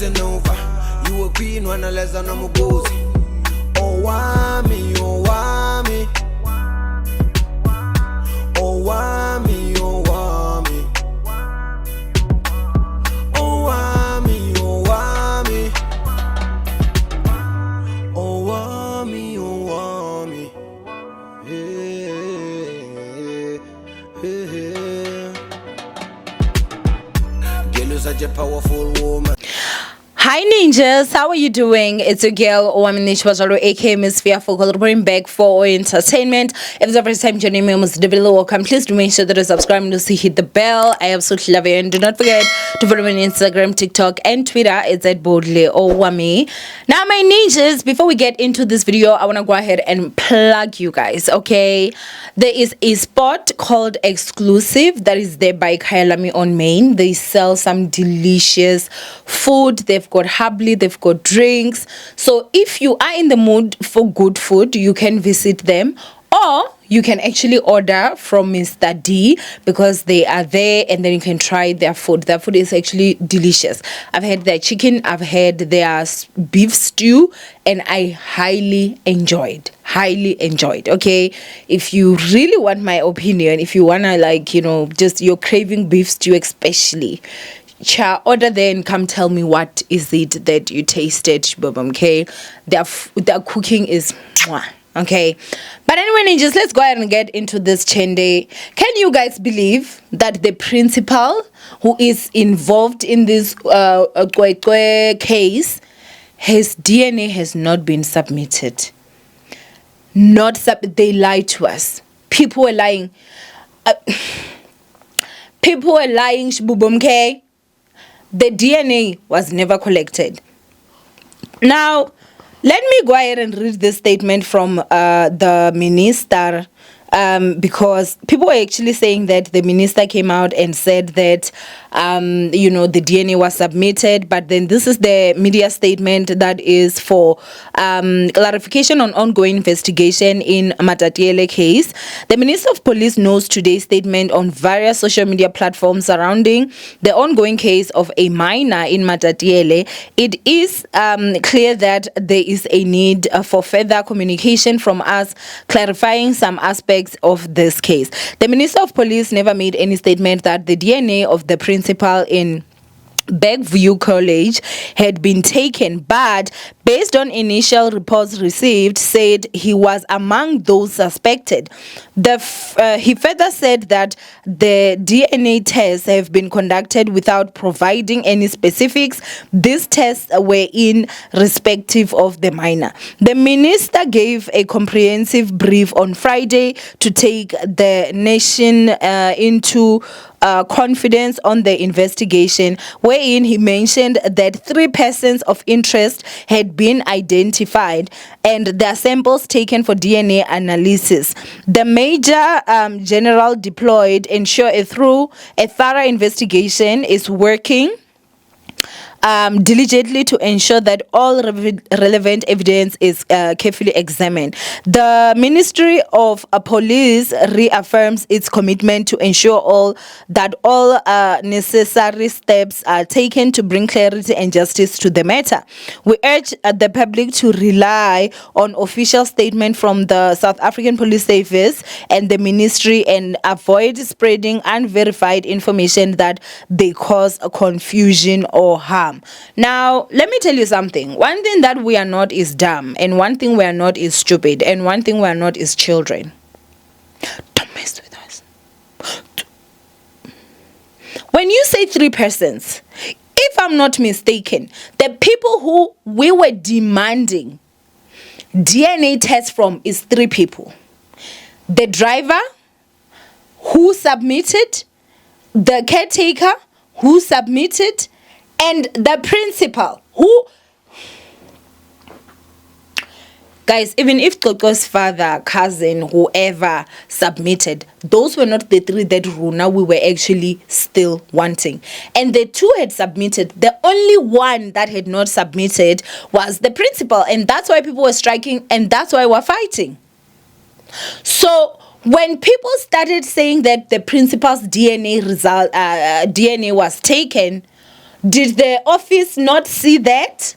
listen over. You a queen when I less than I'm a gozy. Owamie, Owamie. Owamie, Owamie. Owamie, Owamie. Owamie, Owamie. Girl, you're such a powerful woman. Hi ninjas, how are you doing? It's your girl Owamie, aka Miss Fearful, reporting back for entertainment. If it's the first time joining me, most definitely welcome. Please do make sure that you subscribe and hit the bell. I absolutely love you, and do not forget to follow me on Instagram, TikTok, and Twitter. It's at boldly Owamie. Now, my ninjas, before we get into this video, I want to go ahead and plug you guys. Okay, there is a spot called Exclusive that is there by Owamie on Main. They sell some delicious food. They've got hubbly, they've got drinks. So if you are in the mood for good food, you can visit them, or you can actually order from Mr. D because they are there, and then you can try their food. Their food is actually delicious. I've had their chicken, I've had their beef stew, and I highly enjoyed. Okay, if you really want my opinion, if you wanna, like, you know, just you're craving beef stew especially, order there and come tell me what is it that you tasted. Okay, their cooking is mwah. Okay, but anyway, just let's go ahead and get into this chende. Can you guys believe that the principal who is involved in this case, his DNA has not been submitted? They lied to us. People were lying. Okay? The DNA was never collected. Now, let me go ahead and read this statement from the minister, because people were actually saying that the minister came out and said that, you know, the DNA was submitted. But then this is the media statement that is for clarification on ongoing investigation in Matatiele case. The Minister of Police knows today's statement on various social media platforms surrounding the ongoing case of a minor in Matatiele. It is clear that there is a need for further communication from us, clarifying some aspects of this case. The Minister of Police never made any statement that the DNA of the principal in Bergview College had been taken, but based on initial reports received, said he was among those suspected. He further said that the DNA tests have been conducted without providing any specifics. These tests were in respective of the minor. The minister gave a comprehensive brief on Friday to take the nation into confidence on the investigation, wherein he mentioned that 3 persons of interest had been identified and their samples taken for DNA analysis. The Major General deployed ensure a thorough investigation is working diligently to ensure that all relevant evidence is carefully examined. The Ministry of Police reaffirms its commitment to ensure all necessary steps are taken to bring clarity and justice to the matter. We urge the public to rely on official statement from the South African Police Service and the ministry and avoid spreading unverified information that they cause confusion or harm. Now, let me tell you something. One thing that we are not is dumb, and one thing we are not is stupid, and one thing we are not is children. Don't mess with us. When you say 3 persons, if I'm not mistaken, the people who we were demanding DNA tests from is 3 people. The driver who submitted, the caretaker who submitted, and the principal who, guys, even if Coco's father, cousin, whoever submitted, those were not the 3 that Runa we were actually still wanting. And the 2 had submitted. The only one that had not submitted was the principal, and that's why people were striking, and that's why we're fighting. So when people started saying that the principal's DNA was taken, Did the office not see that?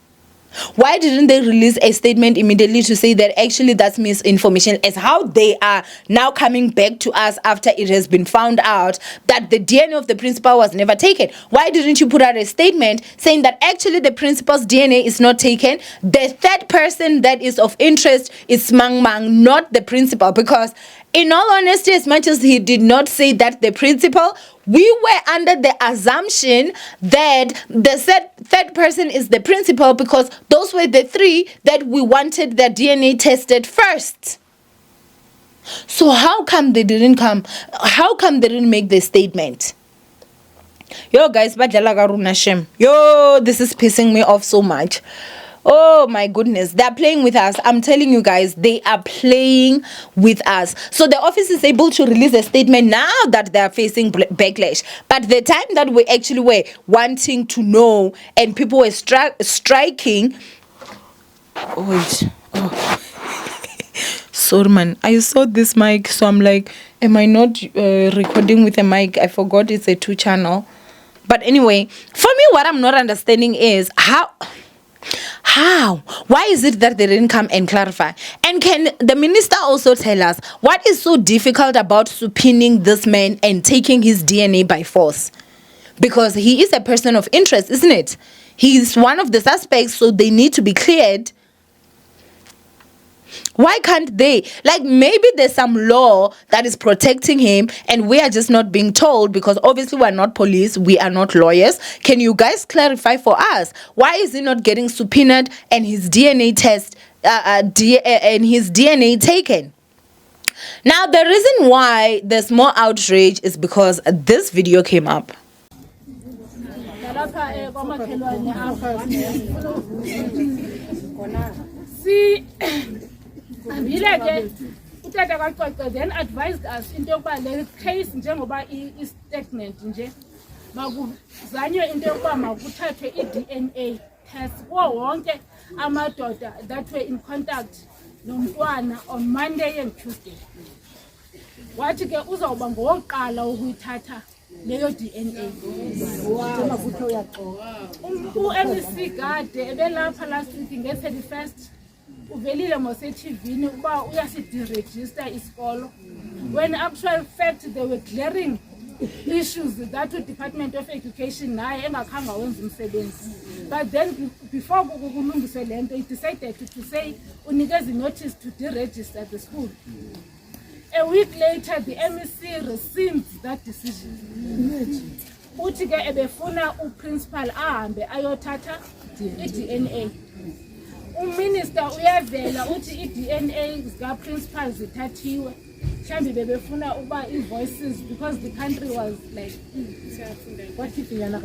Why didn't they release a statement immediately to say that actually that's misinformation, as how they are now coming back to us after it has been found out that the DNA of the principal was never taken? Why didn't you put out a statement saying that actually the principal's DNA is not taken? The third person that is of interest is Mang Mang, not the principal, because in all honesty, as much as he did not say that the principal, we were under the assumption that the third person is the principal, because those were the three that we wanted their DNA tested first. So how come they didn't come? How come they didn't make the statement? Yo, guys, badlala karuna shem. Yo, this is pissing me off so much. Oh my goodness, they're playing with us. I'm telling you guys, they are playing with us. So the office is able to release a statement now that they are facing backlash. But the time that we actually were wanting to know and people were striking. Oh, wait. Oh. Sorry, man. I saw this mic, so I'm like, am I not recording with a mic? I forgot it's a 2-channel. But anyway, for me, what I'm not understanding is how? Why is it that they didn't come and clarify? And can the minister also tell us what is so difficult about subpoenaing this man and taking his DNA by force? Because he is a person of interest, isn't it? He is one of the suspects, so they need to be cleared. Why can't they? Like, maybe there's some law that is protecting him and we are just not being told, because obviously we're not police, we are not lawyers. Can you guys clarify for us? Why is he not getting subpoenaed and his DNA test and his DNA taken? Now, the reason why there's more outrage is because this video came up. See, utata kaXoxo then advised us into yokuba le case njengoba i-stagnant nje makuzanywe into yokuba makuthathwe i-DNA test kuwo wonke amadoda that were in contact nomntwana on Monday and Tuesday. Wathi ke uzawuba ngowokuqala ukuyithatha leyo DNA. U-MEC Gade ebelapha last week nge-31st uvelile mose-TVini uba uyasideregister isikolo, when actual fact they were clearing issues that the Department of Education naye engakhange wenza umsebenzi. But then before kulungiswe le nto, he decided to say unikeza notice to deregister the school. A week later, the MEC rescinds that decision. Uthi ke ebefuna uprincipal ahambe ayothatha i-DNA. Uminister uyavela uthi i-DNA zika-principal zithathiwe. Mhlawumbi bebefuna uba voices, because the country was like,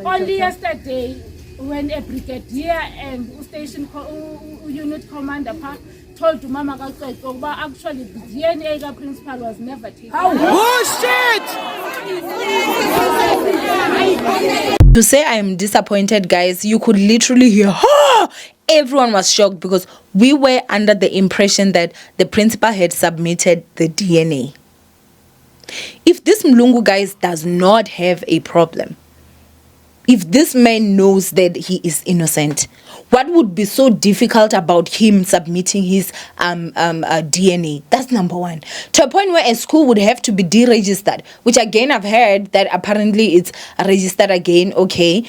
only yesterday when a brigadier and station unit commander told Mama kaXoxo actually the DNA principal was never taken. Bullshit! To say I am disappointed, guys, you could literally hear, everyone was shocked, because we were under the impression that the principal had submitted the DNA. If this Mlungu, guys, does not have a problem, if this man knows that he is innocent, what would be so difficult about him submitting his DNA? That's number one. To a point where a school would have to be deregistered, which again I've heard that apparently it's registered again. Okay,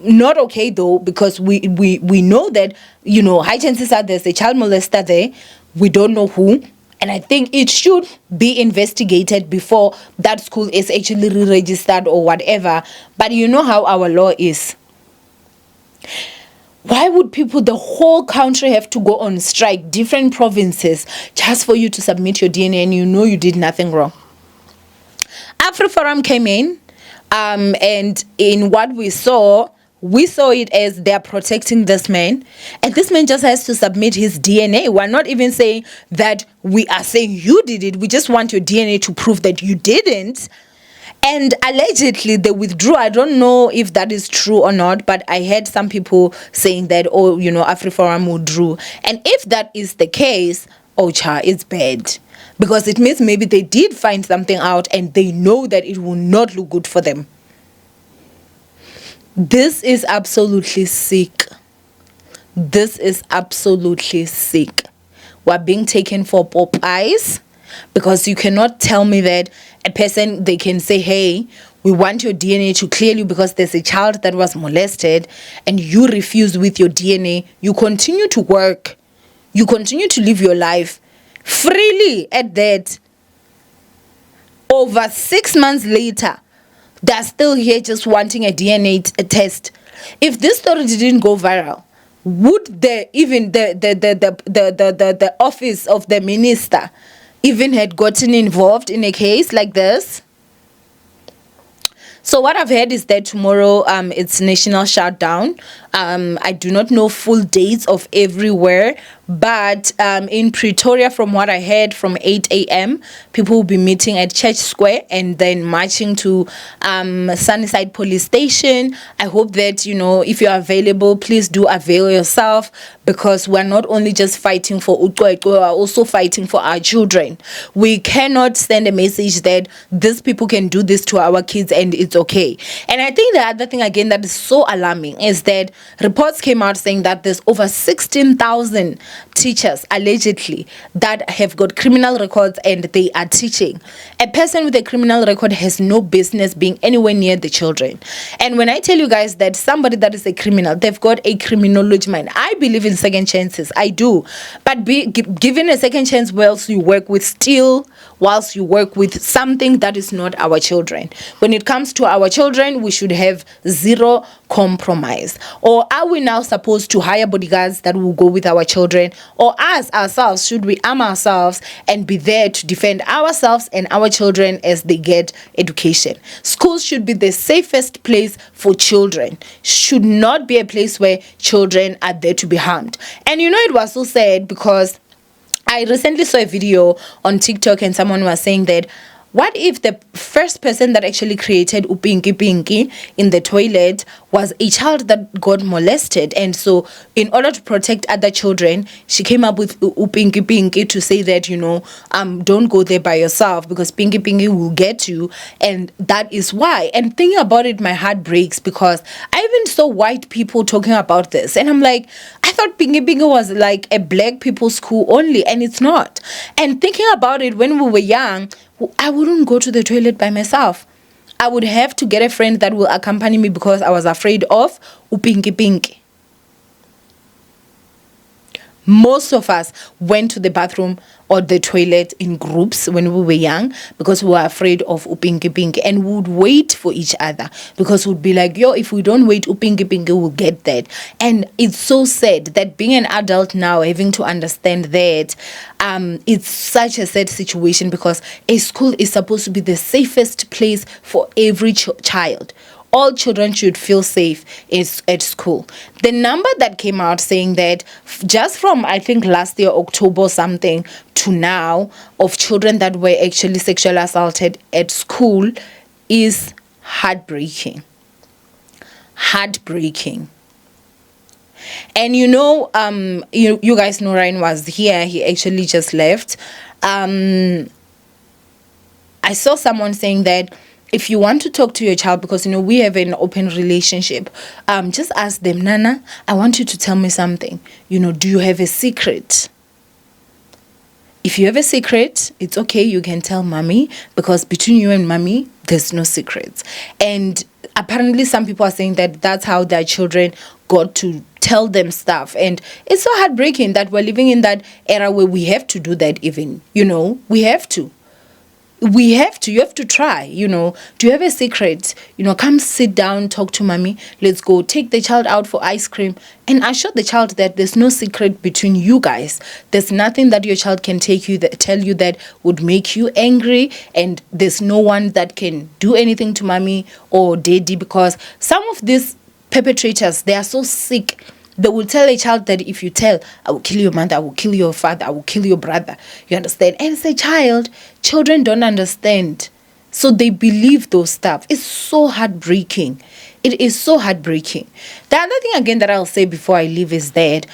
not okay though, because we know that high chances are there's a child molester there. We don't know who. And I think it should be investigated before that school is actually re-registered or whatever. But you know how our law is. Why would the whole country have to go on strike, different provinces, just for you to submit your DNA and you did nothing wrong? AfriForum came in, and in what we saw it as they're protecting this man, and this man just has to submit his DNA. We're not even saying that we are saying you did it. We just want your DNA to prove that you didn't. And allegedly they withdrew. I don't know if that is true or not, but I heard some people saying that, AfriForum withdrew. And if that is the case, it's bad. Because it means maybe they did find something out and they know that it will not look good for them. This is absolutely sick. This is absolutely sick. We're being taken for Popeyes because you cannot tell me that a person, they can say, hey, we want your DNA to clear you because there's a child that was molested, and you refuse with your DNA. You continue to work. You continue to live your life freely at that. Over 6 months later, they're still here just wanting a DNA test. If this story didn't go viral, would the office of the minister even had gotten involved in a case like this? So what I've heard is that tomorrow it's national shutdown. I do not know full dates of everywhere, but in Pretoria, from what I heard, from 8 a.m. people will be meeting at Church Square and then marching to Sunnyside Police Station. I hope that, you know, if you're available, please do avail yourself, because we're not only just fighting for Ucwecwe, we're also fighting for our children. We cannot send a message that these people can do this to our kids and it's okay. And I think the other thing again that is so alarming is that reports came out saying that there's over 16,000 teachers allegedly that have got criminal records and they are teaching. A person with a criminal record has no business being anywhere near the children. And when I tell you guys that somebody that is a criminal, they've got a criminology mind. I believe in second chances. I do. But given a second chance whilst you work with still, whilst you work with something that is not our children. When it comes to our children, we should have zero compromise. Or are we now supposed to hire bodyguards that will go with our children? Or us ourselves, should we arm ourselves and be there to defend ourselves and our children as they get education? Schools should be the safest place for children. Should not be a place where children are there to be harmed. And you know, it was so sad because I recently saw a video on TikTok and someone was saying that, what if the first person that actually created Upinki Pinky in the toilet was a child that got molested? And so in order to protect other children, she came up with Upinki Pinky to say that, you know, don't go there by yourself because Pinky Pinky will get you. And that is why. And thinking about it, my heart breaks because I even saw white people talking about this. And I'm like, I thought Pinky Pinky was like a black people's school only, and it's not. And thinking about it, when we were young, I wouldn't go to the toilet by myself. I would have to get a friend that will accompany me because I was afraid of Upinki Pinky. Most of us went to the bathroom or the toilet in groups when we were young because we were afraid of Upinki Pinky, and we would wait for each other because we'd be like, yo, if we don't wait, Upinki Pinky will get that. And it's so sad that being an adult now, having to understand that it's such a sad situation because a school is supposed to be the safest place for every child. All children should feel safe at school. The number that came out saying that just from, I think, last year, October something, to now, of children that were actually sexually assaulted at school is heartbreaking. Heartbreaking. And you know, you guys know Ryan was here. He actually just left. I saw someone saying that if you want to talk to your child, because, you know, we have an open relationship, just ask them, Nana, I want you to tell me something. You know, do you have a secret? If you have a secret, it's okay. You can tell mommy, because between you and mommy, there's no secrets. And apparently some people are saying that that's how their children got to tell them stuff. And it's so heartbreaking that we're living in that era where we have to do that even. You know, we have to. You have to try, you know. Do you have a secret? You know, come sit down, talk to mommy. Let's go. Take the child out for ice cream and assure the child that there's no secret between you guys. There's nothing that your child can tell you that would make you angry, and there's no one that can do anything to mommy or daddy, because some of these perpetrators, they are so sick. They will tell a child that if you tell, I will kill your mother, I will kill your father, I will kill your brother. You understand? And as a child, children don't understand. So they believe those stuff. It's so heartbreaking. It is so heartbreaking. The other thing again that I'll say before I leave is that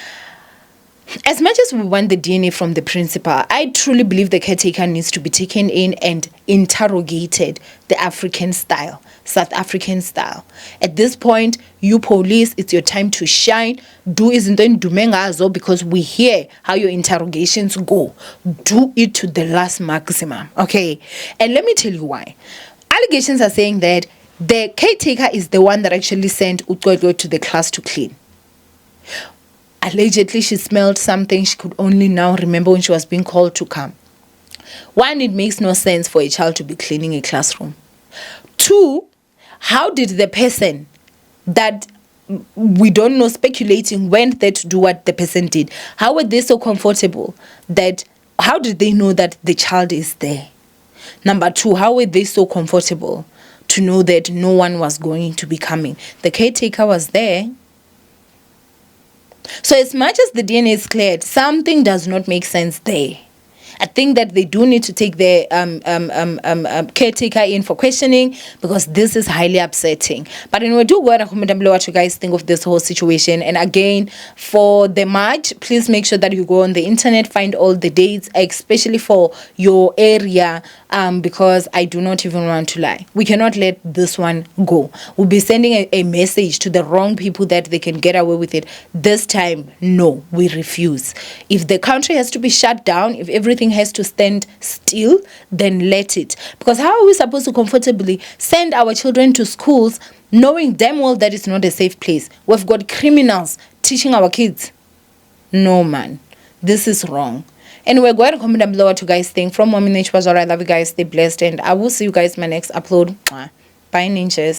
as much as we want the DNA from the principal, I truly believe the caretaker needs to be taken in and interrogated the African style, South African style. At this point, you police, it's your time to shine. Do izinto endumengazo, because we hear how your interrogations go. Do it to the last maximum, okay? And let me tell you why. Allegations are saying that the caretaker is the one that actually sent Ucweco to the class to clean. Allegedly, she smelled something she could only now remember when she was being called to come. One, it makes no sense for a child to be cleaning a classroom. Two, how did the person that we don't know, speculating, went there to do what the person did? How were they so comfortable that, how did they know that the child is there? Number two, how were they so comfortable to know that no one was going to be coming? The caretaker was there. So as much as the DNA is cleared, something does not make sense there. I think that they do need to take their caretaker in for questioning, because this is highly upsetting. But anyway, do go and comment down below what you guys think of this whole situation. And again, for the march, please make sure that you go on the internet, find all the dates, especially for your area, because I do not even want to lie. We cannot let this one go. We'll be sending a message to the wrong people that they can get away with it. This time, no, we refuse. If the country has to be shut down, if everything has to stand still, then let it. Because how are we supposed to comfortably send our children to schools knowing damn well that it's not a safe place? We've got criminals teaching our kids. No, man, this is wrong. Anyway, go ahead and comment down below what you guys think. From Owamie, was alright. Love you guys, stay blessed, and I will see you guys in my next upload. Bye, ninjas.